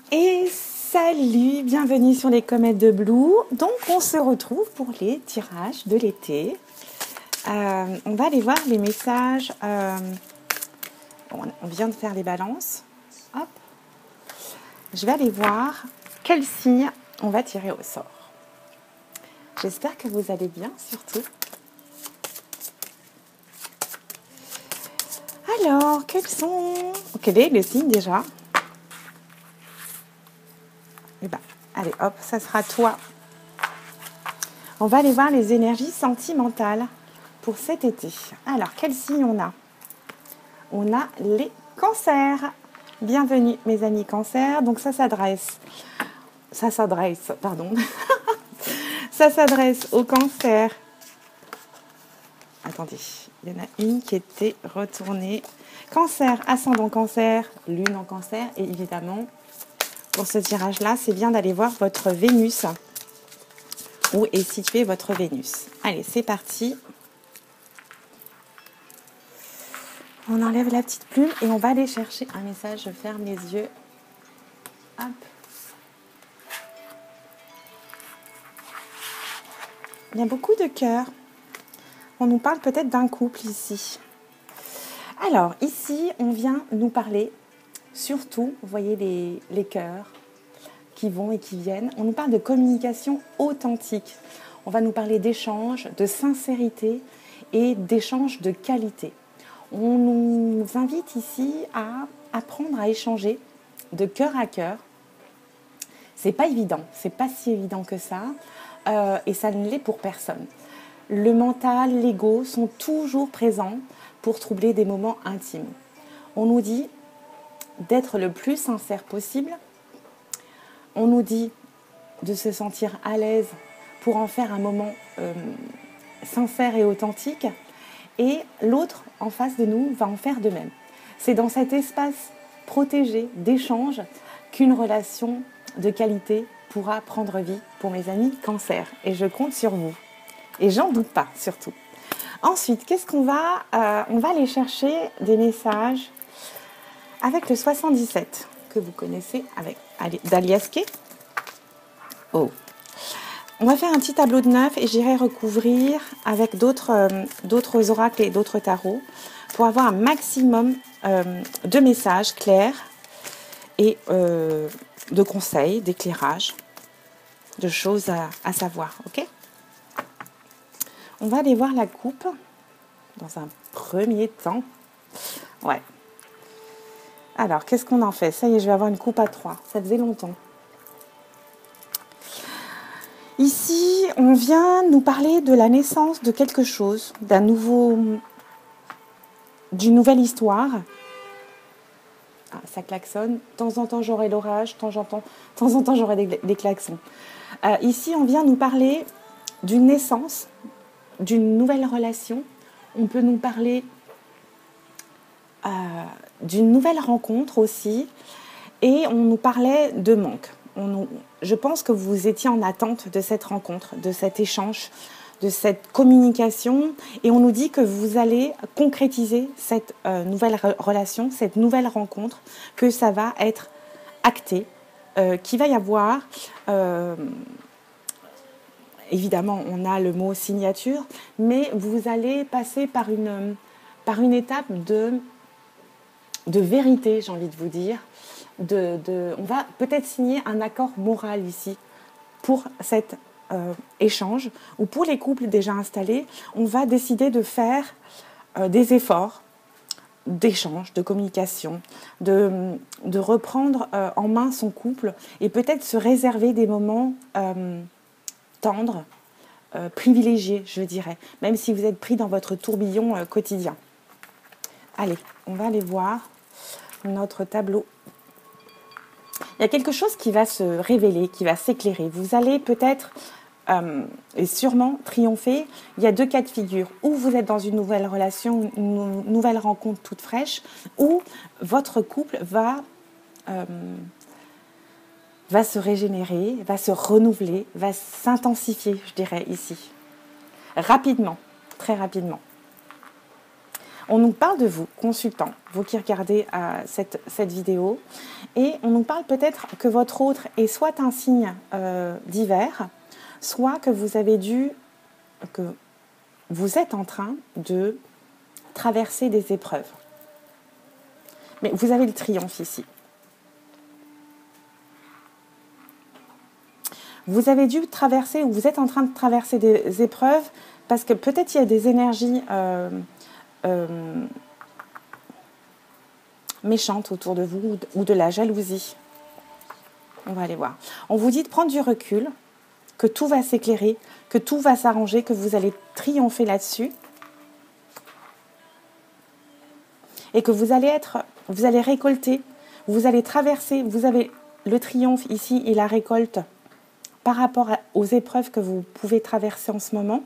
Et salut, bienvenue sur les comètes de Blue. Donc on se retrouve pour les tirages de l'été. On va aller voir les messages. On vient de faire les balances. Hop. Je vais aller voir quel signe on va tirer au sort. J'espère que vous allez bien surtout. Alors, quel est le signe déjà? Eh ben, allez, hop, ça sera toi. On va aller voir les énergies sentimentales pour cet été. Alors, quel signe on a? On a les cancers. Bienvenue, mes amis cancers. Donc, ça s'adresse aux cancers. Attendez, il y en a une qui était retournée. Cancer, ascendant cancer, lune en cancer. Et évidemment, pour ce tirage-là, c'est bien d'aller voir votre Vénus. Où est située votre Vénus? Allez, c'est parti. On enlève la petite plume et on va aller chercher un message. Je ferme les yeux. Hop. Il y a beaucoup de cœurs. On nous parle peut-être d'un couple ici. Alors, ici, on vient nous parler, surtout, vous voyez les cœurs qui vont et qui viennent. On nous parle de communication authentique. On va nous parler d'échange, de sincérité et d'échange de qualité. On nous invite ici à apprendre à échanger de cœur à cœur. C'est pas évident, c'est pas si évident que ça, et ça ne l'est pour personne. Le mental, l'ego sont toujours présents pour troubler des moments intimes. On nous dit d'être le plus sincère possible. On nous dit de se sentir à l'aise pour en faire un moment sincère et authentique. Et l'autre en face de nous va en faire de même. C'est dans cet espace protégé d'échange qu'une relation de qualité pourra prendre vie pour mes amis cancer. Et je compte sur vous. Et j'en doute pas, surtout. Ensuite, qu'est-ce qu'on va on va aller chercher des messages avec le 77, que vous connaissez avec d'Alias Kay. Oh. On va faire un petit tableau de 9 et j'irai recouvrir avec d'autres oracles et d'autres tarots pour avoir un maximum de messages clairs et de conseils, d'éclairages, de choses à savoir. Ok ? On va aller voir la coupe dans un premier temps. Ouais. Alors, qu'est-ce qu'on en fait? Ça y est, je vais avoir une coupe à 3. Ça faisait longtemps. Ici, on vient nous parler de la naissance de quelque chose, d'une nouvelle histoire. Ah, ça klaxonne. De temps en temps, j'aurai l'orage. De temps en temps, j'aurai des klaxons. Ici, on vient nous parler d'une naissance, d'une nouvelle relation. On peut nous parler d'une nouvelle rencontre aussi. Et on nous parlait de manque. Je pense que vous étiez en attente de cette rencontre, de cet échange, de cette communication. Et on nous dit que vous allez concrétiser cette nouvelle relation, cette nouvelle rencontre, que ça va être acté, qu'il va y avoir... évidemment, on a le mot signature, mais vous allez passer par une étape de vérité, j'ai envie de vous dire. On va peut-être signer un accord moral ici pour cet échange, ou pour les couples déjà installés, on va décider de faire des efforts d'échange, de communication, de reprendre en main son couple et peut-être se réserver des moments tendres, privilégiés, je dirais, même si vous êtes pris dans votre tourbillon quotidien. Allez, on va aller voir notre tableau. Il y a quelque chose qui va se révéler, qui va s'éclairer. Vous allez peut-être et sûrement triompher. Il y a deux cas de figure. Ou vous êtes dans une nouvelle relation, une nouvelle rencontre toute fraîche, ou votre couple va se régénérer, va se renouveler, va s'intensifier, je dirais, ici. Rapidement, très rapidement. On nous parle de vous, consultant, vous qui regardez cette vidéo, et on nous parle peut-être que votre autre est soit un signe d'hiver, soit que que vous êtes en train de traverser des épreuves. Mais vous avez le triomphe ici. Vous avez dû traverser, ou vous êtes en train de traverser des épreuves, parce que peut-être il y a des énergies méchantes autour de vous, ou de la jalousie. On va aller voir. On vous dit de prendre du recul, que tout va s'éclairer, que tout va s'arranger, que vous allez triompher là-dessus. Et que vous allez récolter, vous allez traverser, vous avez le triomphe ici et la récolte par rapport aux épreuves que vous pouvez traverser en ce moment.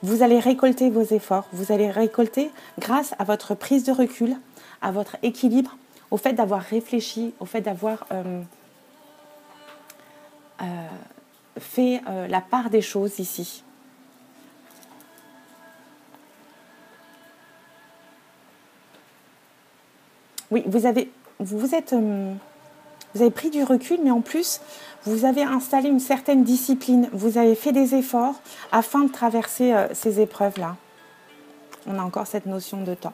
Vous allez récolter vos efforts, vous allez récolter grâce à votre prise de recul, à votre équilibre, au fait d'avoir réfléchi, au fait d'avoir fait la part des choses ici. Oui, vous avez pris du recul, mais en plus, vous avez installé une certaine discipline. Vous avez fait des efforts afin de traverser ces épreuves-là. On a encore cette notion de temps.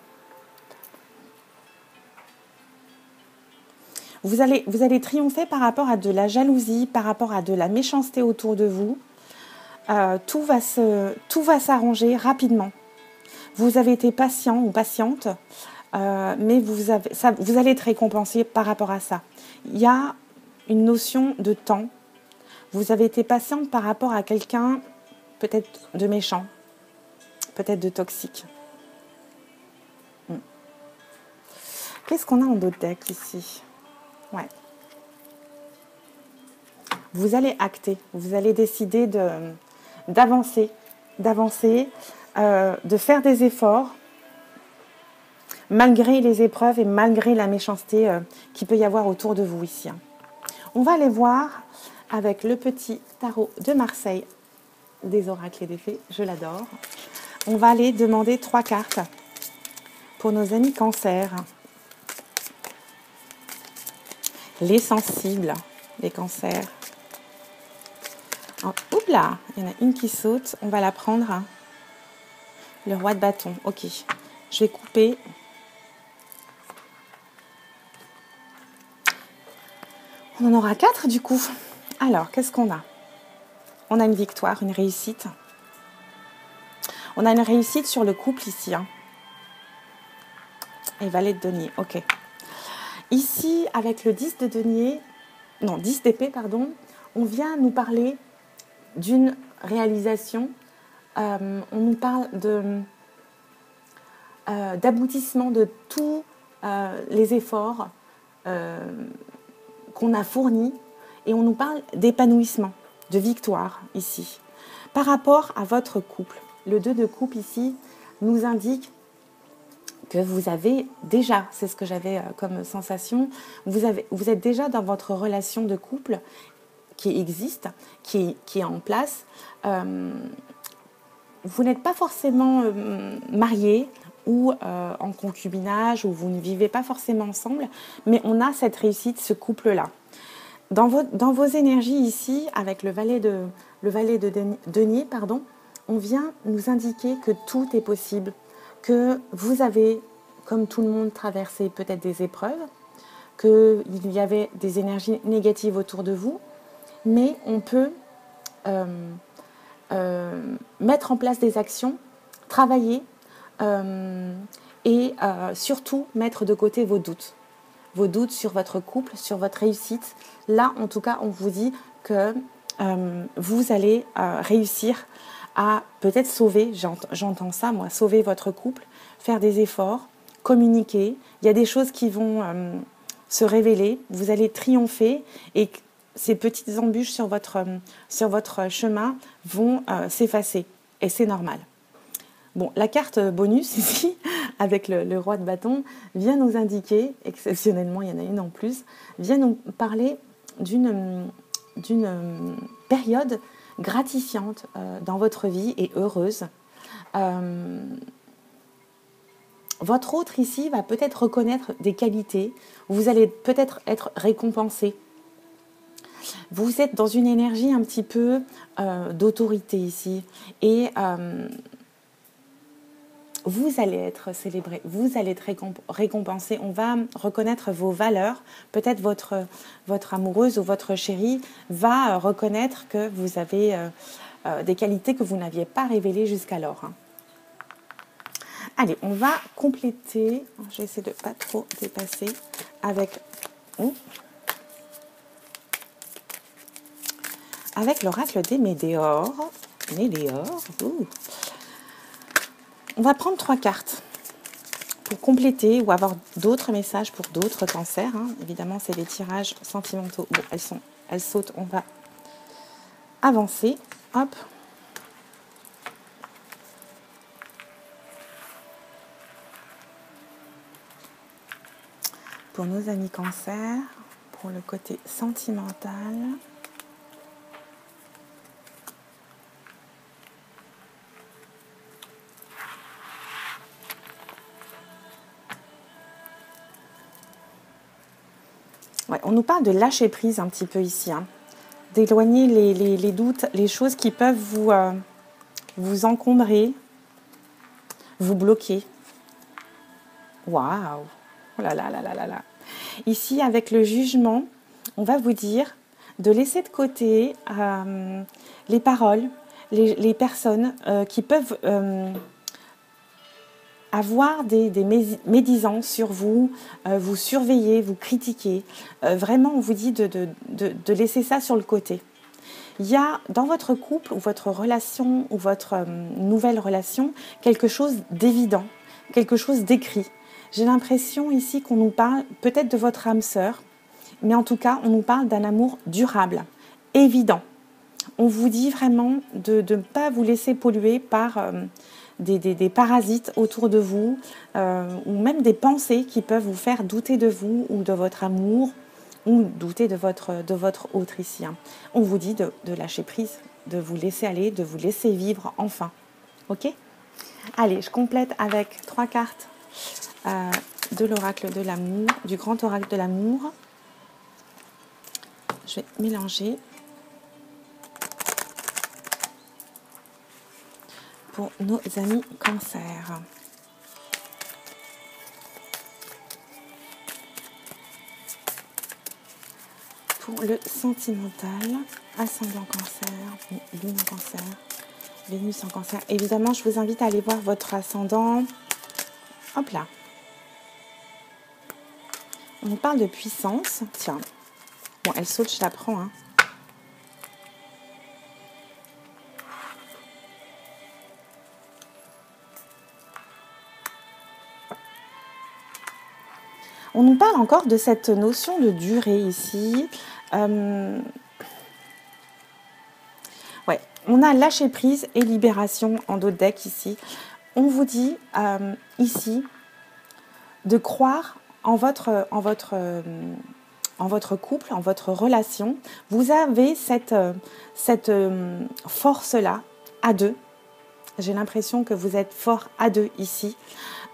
Vous allez triompher par rapport à de la jalousie, par rapport à de la méchanceté autour de vous. Tout va s'arranger rapidement. Vous avez été patient ou patiente, mais vous allez être récompensé par rapport à ça. Il y a une notion de temps. Vous avez été patiente par rapport à quelqu'un peut-être de méchant, peut-être de toxique. Qu'est-ce qu'on a en d'autres decks ici? Ouais. Vous allez acter, vous allez décider d'avancer, de faire des efforts, malgré les épreuves et malgré la méchanceté qu'il peut y avoir autour de vous ici. On va aller voir avec le petit tarot de Marseille des oracles et des fées, je l'adore. On va aller demander 3 cartes pour nos amis Cancer. Les sensibles, les cancers. Oups là, il y en a une qui saute, on va la prendre. Le roi de bâton, ok. Je vais couper. On en aura 4 du coup. Alors, qu'est-ce qu'on a? On a une victoire, une réussite. On a une réussite sur le couple ici. Et valet de denier, ok. Ici, avec le 10 de denier, non, 10 d'épée, pardon, on vient nous parler d'une réalisation. On nous parle d'aboutissement de tous les efforts qu'on a fournis, et on nous parle d'épanouissement, de victoire ici. Par rapport à votre couple, le 2 de coupe ici nous indique que vous avez déjà, c'est ce que j'avais comme sensation, vous êtes déjà dans votre relation de couple qui existe, qui est en place. Vous n'êtes pas forcément mariés ou en concubinage, ou vous ne vivez pas forcément ensemble, mais on a cette réussite, ce couple-là. Dans vos énergies ici, avec le valet de denier, on vient nous indiquer que tout est possible, que vous avez, comme tout le monde, traversé peut-être des épreuves, qu'il y avait des énergies négatives autour de vous, mais on peut mettre en place des actions, travailler et surtout mettre de côté vos doutes sur votre couple, sur votre réussite. Là, en tout cas, on vous dit que vous allez réussir à peut-être sauver, j'entends ça moi, sauver votre couple, faire des efforts, communiquer. Il y a des choses qui vont se révéler, vous allez triompher, et ces petites embûches sur votre chemin vont s'effacer, et c'est normal. Bon, la carte bonus ici, avec le roi de bâton, vient nous indiquer, exceptionnellement il y en a une en plus, vient nous parler d'une période gratifiante dans votre vie et heureuse. votre autre ici va peut-être reconnaître des qualités. Vous allez peut-être être récompensé. Vous êtes dans une énergie un petit peu d'autorité ici. Et vous allez être célébré, vous allez être récompensé. On va reconnaître vos valeurs. Peut-être votre amoureuse ou votre chéri va reconnaître que vous avez des qualités que vous n'aviez pas révélées jusqu'alors. Allez, on va compléter. Je vais essayer de ne pas trop dépasser avec l'oracle des Médéores. Médéores. On va prendre 3 cartes pour compléter ou avoir d'autres messages pour d'autres cancers. Évidemment, c'est des tirages sentimentaux. Bon, elles sautent. On va avancer. Hop. Pour nos amis cancers, pour le côté sentimental. Ouais, on nous parle de lâcher prise un petit peu ici, d'éloigner les doutes, les choses qui peuvent vous encombrer, vous bloquer. Waouh! Oh là là là là là là! Ici, avec le jugement, on va vous dire de laisser de côté les paroles, les personnes qui peuvent avoir des médisances sur vous, vous surveiller, vous critiquer. Vraiment, on vous dit de laisser ça sur le côté. Il y a dans votre couple ou votre relation ou votre nouvelle relation quelque chose d'évident, quelque chose d'écrit. J'ai l'impression ici qu'on nous parle peut-être de votre âme sœur, mais en tout cas, on nous parle d'un amour durable, évident. On vous dit vraiment de ne pas vous laisser polluer par des parasites autour de vous, ou même des pensées qui peuvent vous faire douter de vous ou de votre amour, ou douter de votre autre ici. On vous dit de lâcher prise, de vous laisser aller, de vous laisser vivre enfin. Ok ? Allez, je complète avec 3 cartes de l'oracle de l'amour, du grand oracle de l'amour. Je vais mélanger pour nos amis cancers. Pour le sentimental, ascendant cancer, lune en cancer, Vénus en cancer. Évidemment, je vous invite à aller voir votre ascendant. Hop là. On nous parle de puissance. Tiens. Bon, elle saute, je la prends. On nous parle encore de cette notion de durée ici. Ouais, on a lâché prise et libération en dos de deck ici. On vous dit ici de croire en votre couple, en votre relation. Vous avez cette force-là à deux. J'ai l'impression que vous êtes fort à deux ici.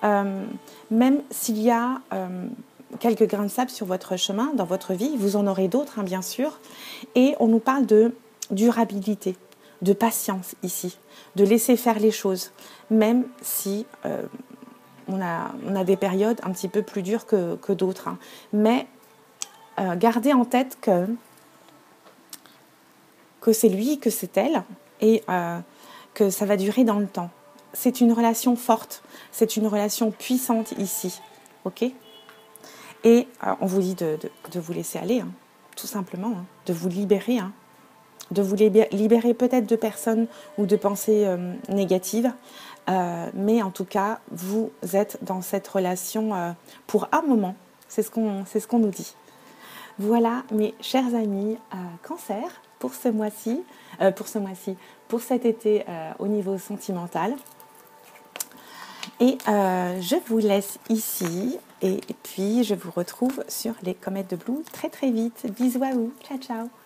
Même s'il y a quelques grains de sable sur votre chemin, dans votre vie, vous en aurez d'autres, bien sûr. Et on nous parle de durabilité, de patience ici, de laisser faire les choses, même si on a des périodes un petit peu plus dures que d'autres. Mais gardez en tête que c'est lui, que c'est elle, et que ça va durer dans le temps. C'est une relation forte, c'est une relation puissante ici, ok ? Et on vous dit de vous laisser aller, tout simplement, de vous libérer, de vous libérer peut-être de personnes ou de pensées négatives, mais en tout cas, vous êtes dans cette relation pour un moment, c'est ce qu'on nous dit. Voilà, mes chers amis Cancer, pour cet été au niveau sentimental. Et je vous laisse ici et puis je vous retrouve sur les comètes de Blue très très vite. Bisous à vous, ciao ciao.